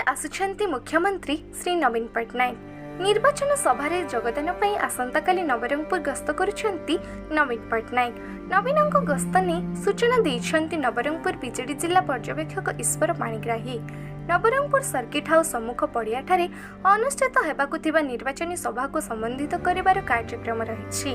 आसुछंती मुख्यमंत्री श्री नवीन पट्टनायक निर्वाचन सभारे जोगदान पई आसंताकाली नवरंगपुर गस्त करुछंती नवीन पट्टनायक। नवीनଙ୍କ गस्त ने सूचना देइछंती नवरंगपुर बीजेडी जिला पर्यवेक्षक ईश्वर पाणिग्राही। नवरंगपुर सर्किट हाउस सम्मुख पड़िया ठारे अनुष्ठित हेबाकु थिबा निर्वाचनी सभा को संबंधित करिवार कार्यक्रम रहिछि।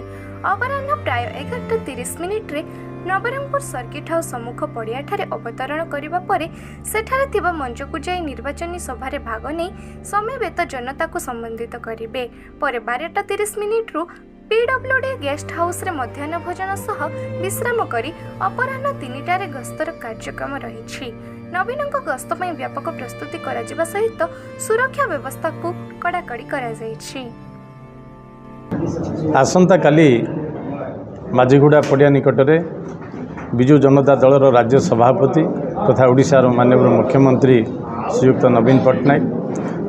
अपराह्न प्राय 11:30 मिनिट्रे नवरंगपुर सर्किट हाउस सम्मुख पड़िया ठारे अवतरण करिबा परे सेठारे थिबा मंचकु जाई निर्वाचनी सभारे भाग नै समवेत जनता को संबंधित करिवे। परे 12:30 मिनिट्रु पीडब्ल्यूडी गेस्ट हाउस रे मध्याह्न भोजन सह विश्राम करी अपराह्न 3टारे गस्तर कार्यक्रम रहिछि। नवीनଙ୍କ गस्त पई व्यापक प्रस्तुति करा जिबा सहित सुरक्षा व्यवस्था को कड़ाकड़ी करा जायछि। आसंता काली माझीगुड़ा पड़िया निकटरे विजु जनता दलर राज्य सभापति तथा ओडिशार माननीय मुख्यमंत्री श्रीयुक्त नवीन पट्टनायक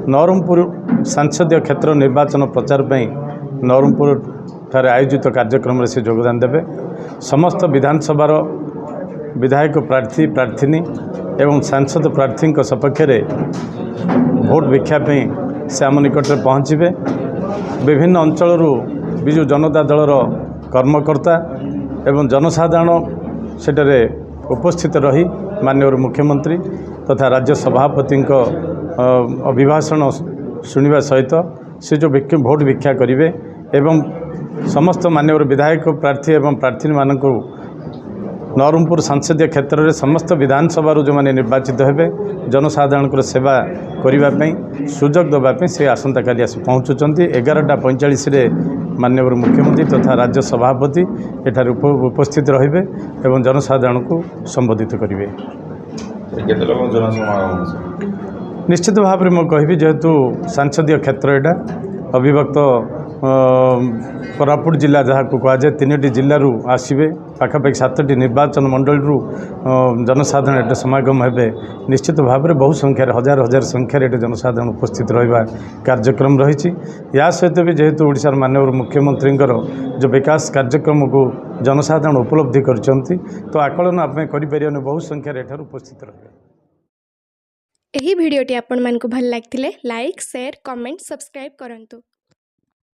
नवरंगपुर सांसदीय क्षेत्र निर्वाचन प्रचार पर नवरंगपुर ठारे आयोजित कार्यक्रम से योगदान देवे। समस्त विधानसभार विधायक प्रार्थी प्रार्थीनी एवं सांसद प्रार्थी सपक्ष भोट भिक्षापी से आम निकट में पहुँचे। विभिन्न अंचल विजु जनता दलर कर्मकर्ता एवं जनसाधारण सेठारे उपस्थित रही माननीय मुख्यमंत्री तथा राज्य सभापति अभिभाषण शुणा सहित से जो भोट भिक्षा करेंगे एवं समस्त माननीय विधायक प्रार्थी एवं प्रार्थी मानक नवरंगपुर संसदीय क्षेत्र में समस्त विधानसभा जो मैंने निर्वाचित हेबे जनसाधारण सेवा करने सुजोग देवाई से आसंता काली आसी पहुँचुंट। 11:45 माननीय मुख्यमंत्री तथा राज्य सभापति एठार उपस्थित रहिबे एवं जनसाधारण को संबोधित करेंगे। निश्चित भाव में मैं कहि जेहेतु सांसदीय क्षेत्र एटा अविभक्त कोरापुट जिला जहाँ को कहुए 3टी जिलू आसवे पाखापाखि 7टी निर्वाचन मंडल जनसाधारण एटे समागम हेबे। निश्चित भाव में बहु संख्यार हजार हजार संख्यार एटे जनसाधारण उपस्थित रहा कार्यक्रम रही। या सहित भी जेहेतु ओडिशार माननीय मुख्यमंत्री जो विकास कार्यक्रम को जनसाधारण उपलब्धि करछंती तो आकलन आप करें बहु संख्यार एठार उपस्थित रहे। एही वीडियोटी आपण मानकु भल लागथिले लाइक शेयर कमेंट सब्सक्राइब करंतु।